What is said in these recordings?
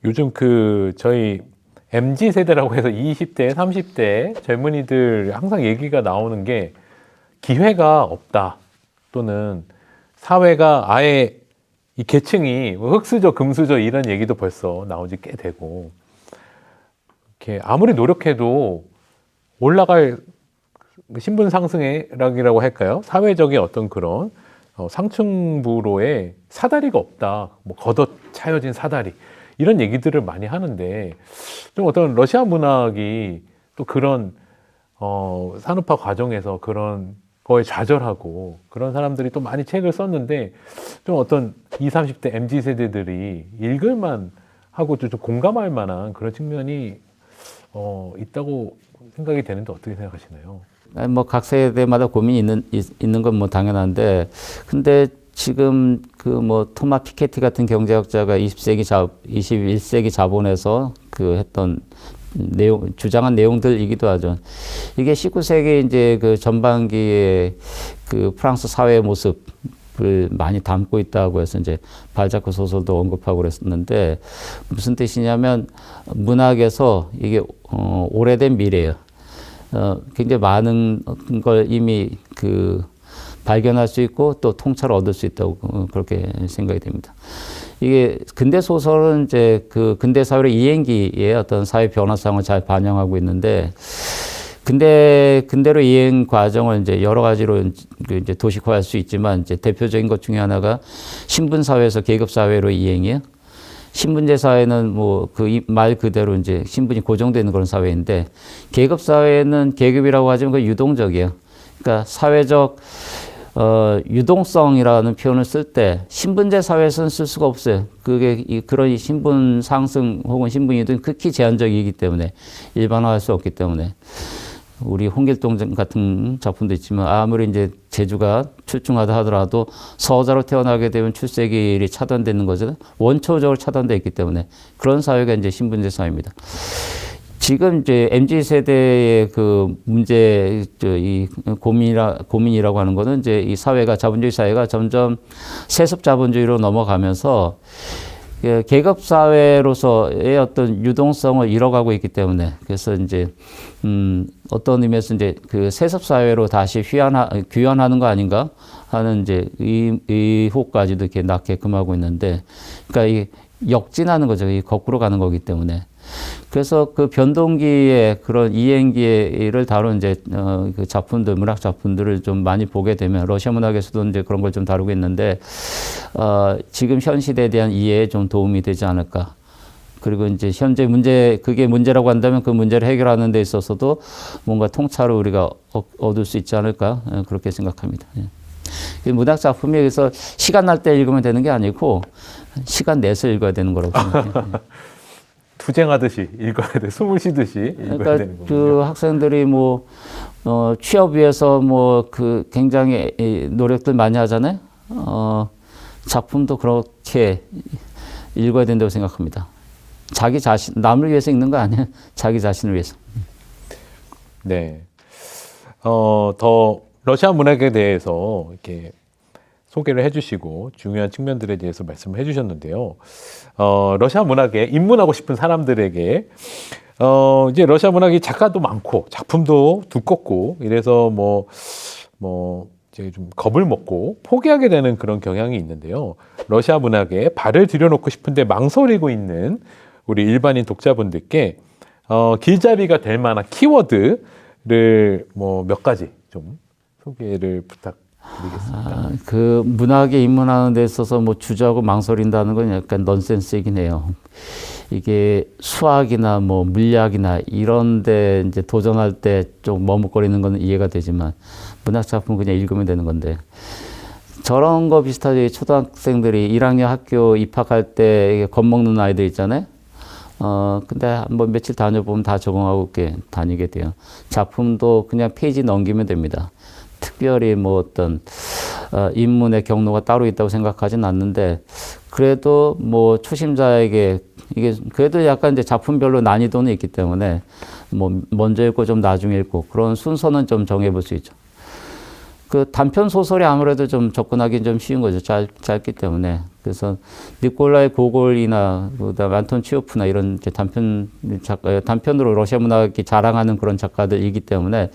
요즘 저희 MZ 세대라고 해서 20대, 30대 젊은이들 항상 얘기가 나오는 게 기회가 없다. 또는 사회가 아예 이 계층이 흑수저, 금수저 이런 얘기도 벌써 나온 지 꽤 되고, 이렇게 아무리 노력해도 올라갈 신분 상승이라고 할까요? 사회적인 어떤 그런 상층부로의 사다리가 없다. 뭐 걷어 차여진 사다리. 이런 얘기들을 많이 하는데, 좀 어떤 러시아 문학이 또 그런 산업화 과정에서 그런 거에 좌절하고 그런 사람들이 또 많이 책을 썼는데, 좀 어떤 20, 30대 MZ 세대들이 읽을만 하고 좀 공감할 만한 그런 측면이 있다고 생각이 되는데 어떻게 생각하시나요? 뭐 각 세대마다 고민이 있는 건 뭐 당연한데, 근데 지금 그 뭐 토마 피케티 같은 경제학자가 21세기 자본에서 그 했던 주장한 내용들이기도 하죠. 이게 19세기 이제 그 전반기에 그 프랑스 사회의 모습을 많이 담고 있다고 해서 이제 발자크 소설도 언급하고 그랬었는데, 무슨 뜻이냐면 문학에서 이게 오래된 미래예요. 굉장히 많은 걸 이미 발견할 수 있고 또 통찰을 얻을 수 있다고 그렇게 생각이 됩니다. 이게 근대 소설은 이제 그 근대 사회의 이행기의 어떤 사회 변화상을 잘 반영하고 있는데, 근대로 이행 과정을 이제 여러 가지로 이제 도식화할 수 있지만, 이제 대표적인 것 중에 하나가 신분 사회에서 계급 사회로 이행이에요. 신분제 사회는 뭐 말 그대로 이제 신분이 고정되는 그런 사회인데, 계급 사회는 계급이라고 하지만 그 유동적이에요. 그러니까 사회적 유동성이라는 표현을 쓸 때 신분제 사회에서는 쓸 수가 없어요. 그런 신분 상승 혹은 신분 이동 극히 제한적이기 때문에, 일반화할 수 없기 때문에. 우리 홍길동 같은 작품도 있지만, 아무리 이제 재주가 출중하다 하더라도 서자로 태어나게 되면 출세길이 차단되는 거잖아요. 원초적으로 차단되어 있기 때문에. 그런 사회가 이제 신분제 사회입니다. 지금 이제 MZ 세대의 그 문제, 이 고민이라고 하는 거는, 이제 이 사회가, 자본주의 사회가 점점 세습 자본주의로 넘어가면서 계급 사회로서의 어떤 유동성을 잃어가고 있기 때문에, 그래서 이제 어떤 의미에서 이제 그 세습 사회로 다시 귀환하는 거 아닌가 하는 이제 의혹까지도 이렇게 낳게끔 하고 있는데, 그러니까 이 역진하는 거죠. 이 거꾸로 가는 거기 때문에. 그래서 그 변동기의 그런 이행기를 다룬 이제 그 작품들, 문학 작품들을 좀 많이 보게 되면, 러시아 문학에서도 이제 그런 걸 좀 다루고 있는데, 지금 현 시대에 대한 이해에 좀 도움이 되지 않을까. 그리고 이제 현재 그게 문제라고 한다면 그 문제를 해결하는 데 있어서도 뭔가 통찰을 우리가 얻을 수 있지 않을까, 그렇게 생각합니다. 문학 작품이 여기서 시간 날 때 읽으면 되는 게 아니고 시간 내서 읽어야 되는 거라고 생각해요. 투쟁하듯이 읽어야 돼, 숨을 쉬듯이 읽어야 그러니까 되는 거군요. 그 학생들이 뭐 취업 위해서 뭐 굉장히 노력들 많이 하잖아요. 작품도 그렇게 읽어야 된다고 생각합니다. 자기 자신, 남을 위해서 읽는 거 아니에요. 자기 자신을 위해서. 네. 더 러시아 문학에 대해서 이렇게 소개를 해주시고 중요한 측면들에 대해서 말씀을 해주셨는데요. 러시아 문학에 입문하고 싶은 사람들에게 이제 러시아 문학이 작가도 많고 작품도 두껍고 이래서 이제 좀 겁을 먹고 포기하게 되는 그런 경향이 있는데요. 러시아 문학에 발을 들여놓고 싶은데 망설이고 있는 우리 일반인 독자분들께 길잡이가 될 만한 키워드를 몇 가지 좀 소개를 부탁드리겠습니다. 그 문학에 입문하는 데 있어서 뭐 주저하고 망설인다는 건 약간 넌센스이긴 해요. 이게 수학이나 뭐 물리학이나 이런 데 이제 도전할 때 좀 머뭇거리는 건 이해가 되지만, 문학 작품 그냥 읽으면 되는 건데, 저런 거 비슷하게 초등학생들이 1학년 학교 입학할 때 겁먹는 아이들 있잖아요. 근데 한번 며칠 다녀보면 다 적응하고 이렇게 다니게 돼요. 작품도 그냥 페이지 넘기면 됩니다. 특별히 뭐 어떤 입문의 경로가 따로 있다고 생각하진 않는데, 그래도 뭐 초심자에게 이게 그래도 약간 이제 작품별로 난이도는 있기 때문에 뭐 먼저 읽고 좀 나중에 읽고 그런 순서는 좀 정해볼 수 있죠. 그 단편 소설이 아무래도 좀 접근하기 좀 쉬운 거죠. 짧기 때문에. 그래서 니콜라이 고골이나 그다음 안톤 치오프나 이런 이제 단편으로 러시아 문학이 자랑하는 그런 작가들이기 때문에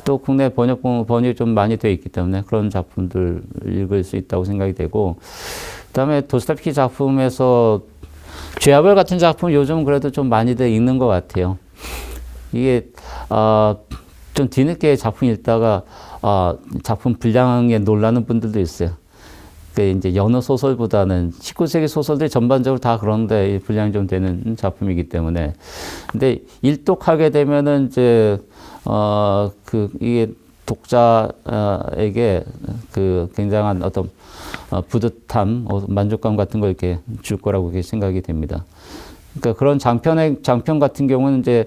또 국내 번역이 좀 많이 돼 있기 때문에 그런 작품들 읽을 수 있다고 생각이 되고, 그다음에 도스토옙스키 작품에서 죄아벌 같은 작품 요즘 그래도 좀 많이들 읽는 것 같아요. 이게 좀 뒤늦게 작품 읽다가 작품 분량에 놀라는 분들도 있어요. 그 이제 여느 소설보다는 19세기 소설들이 전반적으로 다 그런데 분량이 좀 되는 작품이기 때문에. 근데 일독하게 되면은 이제 이게 독자에게 그 굉장한 어떤 뿌듯함, 만족감 같은 걸 이렇게 줄 거라고 이렇게 생각이 됩니다. 그러니까 그런 장편 같은 경우는 이제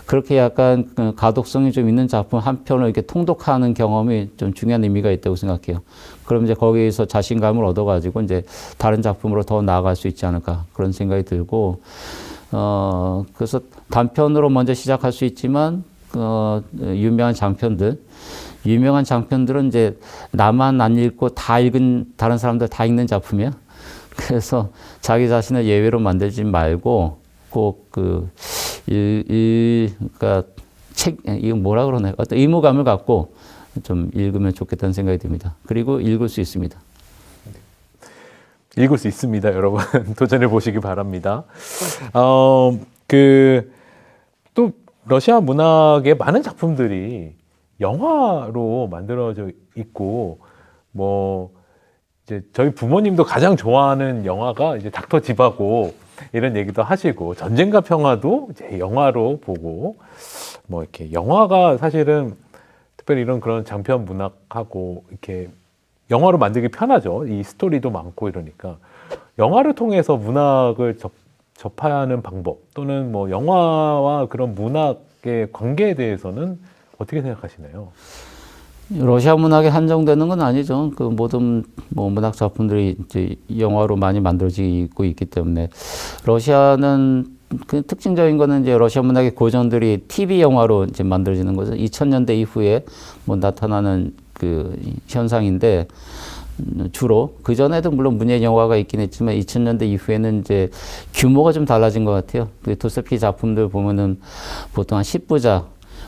그렇게 약간 가독성이 좀 있는 작품 한 편을 이렇게 통독하는 경험이 좀 중요한 의미가 있다고 생각해요. 그럼 이제 거기에서 자신감을 얻어가지고 이제 다른 작품으로 더 나아갈 수 있지 않을까 그런 생각이 들고, 그래서 단편으로 먼저 시작할 수 있지만, 유명한 장편들은 이제 나만 안 읽고 다 읽은 다른 사람들 다 읽는 작품이야. 그래서 자기 자신을 예외로 만들지 말고 꼭 그러니까 이거 뭐라 그러나요? 어떤 의무감을 갖고 좀 읽으면 좋겠다는 생각이 듭니다. 그리고 읽을 수 있습니다. 읽을 수 있습니다, 여러분. 도전해 보시기 바랍니다. 또 러시아 문학의 많은 작품들이 영화로 만들어져 있고, 이제 저희 부모님도 가장 좋아하는 영화가 이제 닥터 지바고 이런 얘기도 하시고, 전쟁과 평화도 이제 영화로 보고, 이렇게 영화가 사실은 특별히 이런 그런 장편 문학하고 이렇게 영화로 만들기 편하죠. 이 스토리도 많고 이러니까 영화를 통해서 문학을 접하는 방법, 또는 영화와 그런 문학의 관계에 대해서는 어떻게 생각하시나요? 러시아 문학에 한정되는 건 아니죠. 그 모든 문학 작품들이 이제 영화로 많이 만들어지고 있기 때문에, 러시아는 그 특징적인 거는 이제 러시아 문학의 고전들이 TV 영화로 이제 만들어지는 거죠. 2000년대 이후에 나타나는 그 현상인데, 주로 그 전에도 물론 문예 영화가 있긴 했지만 2000년대 이후에는 이제 규모가 좀 달라진 것 같아요. 그 도스토옙스키 작품들 보면은 보통 한 10부작,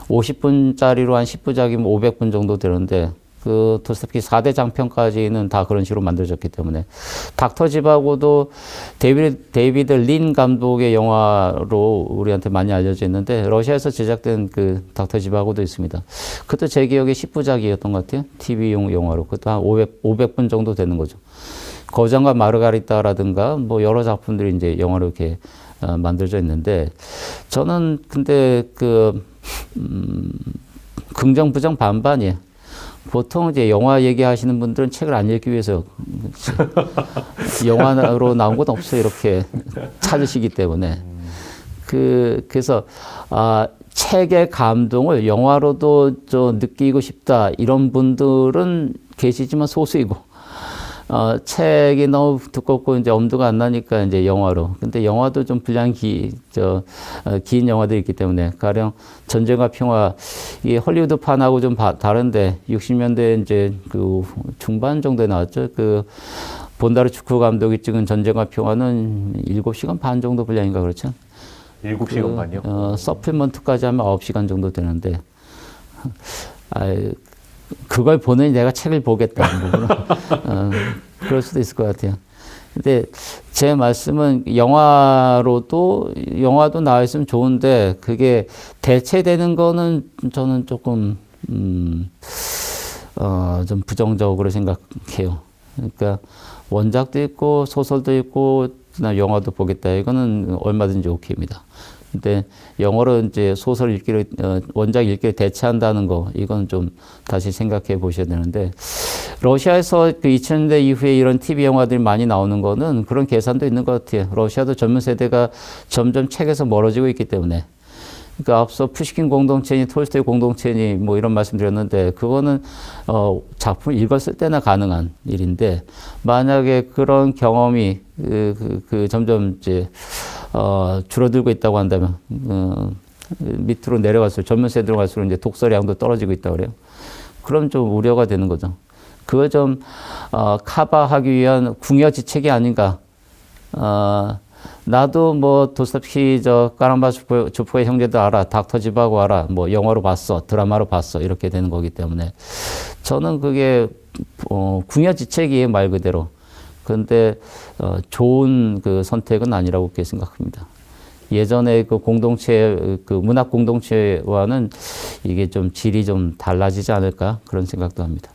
50분짜리로 한 10부작이면 500분 정도 되는데, 그 도스토옙스키 4대 장편까지는 다 그런 식으로 만들어졌기 때문에, 닥터 집하고도 데이비드 린 감독의 영화로 우리한테 많이 알려져 있는데, 러시아에서 제작된 그 닥터 집하고도 있습니다. 그것도 제 기억에 10부작이었던 것 같아요. TV용 영화로. 그것도 한 500분 정도 되는 거죠. 거장과 마르가리타라든가 여러 작품들이 이제 영화로 이렇게 만들어져 있는데, 저는 근데 긍정 부정 반반이에요. 보통 이제 영화 얘기하시는 분들은 책을 안 읽기 위해서 영화로 나온 건 없어요, 이렇게 찾으시기 때문에. 그래서 책의 감동을 영화로도 느끼고 싶다 이런 분들은 계시지만 소수이고, 책이 너무 두껍고 이제 엄두가 안 나니까 이제 영화로. 근데 영화도 좀 분량이 긴 영화들이 있기 때문에, 가령 전쟁과 평화, 이게 헐리우드판하고 좀 다른데 60년대 이제 그 중반 정도에 나왔죠. 그 본다르추크 감독이 찍은 전쟁과 평화는 7시간 반 정도 분량인가 그렇죠? 7시간 반이요? 서플먼트까지 하면 9시간 정도 되는데, 그걸 보느니 내가 책을 보겠다. 그럴 수도 있을 것 같아요. 근데 제 말씀은 영화도 나와 있으면 좋은데, 그게 대체되는 거는 저는 조금, 좀 부정적으로 생각해요. 그러니까 원작도 있고, 소설도 있고, 영화도 보겠다. 이거는 얼마든지 오케이입니다. 근데 영어로 이제 소설 읽기를, 원작 읽기를 대체한다는 거, 이건 좀 다시 생각해 보셔야 되는데, 러시아에서 그 2000년대 이후에 이런 TV 영화들이 많이 나오는 거는 그런 계산도 있는 것 같아요. 러시아도 젊은 세대가 점점 책에서 멀어지고 있기 때문에. 그러니까 앞서 푸시킨 공동체니 톨스토이 공동체니 이런 말씀 드렸는데, 그거는 작품을 읽었을 때나 가능한 일인데, 만약에 그런 경험이 점점 이제 줄어들고 있다고 한다면, 밑으로 내려갈수록, 젊은 세대로 갈수록 이제 독서량도 떨어지고 있다고 그래요. 그럼 좀 우려가 되는 거죠. 그걸 좀 커버하기 위한 궁여지책이 아닌가. 나도 뭐 도스토옙스키 까람바 조프의 형제도 알아, 닥터 지바고 알아, 뭐 영화로 봤어, 드라마로 봤어 이렇게 되는 거기 때문에 저는 그게 궁여지책이에요, 말 그대로. 그런데 좋은 그 선택은 아니라고 그렇게 생각합니다. 예전에 그 공동체, 그 문학 공동체와는 이게 좀 질이 좀 달라지지 않을까 그런 생각도 합니다.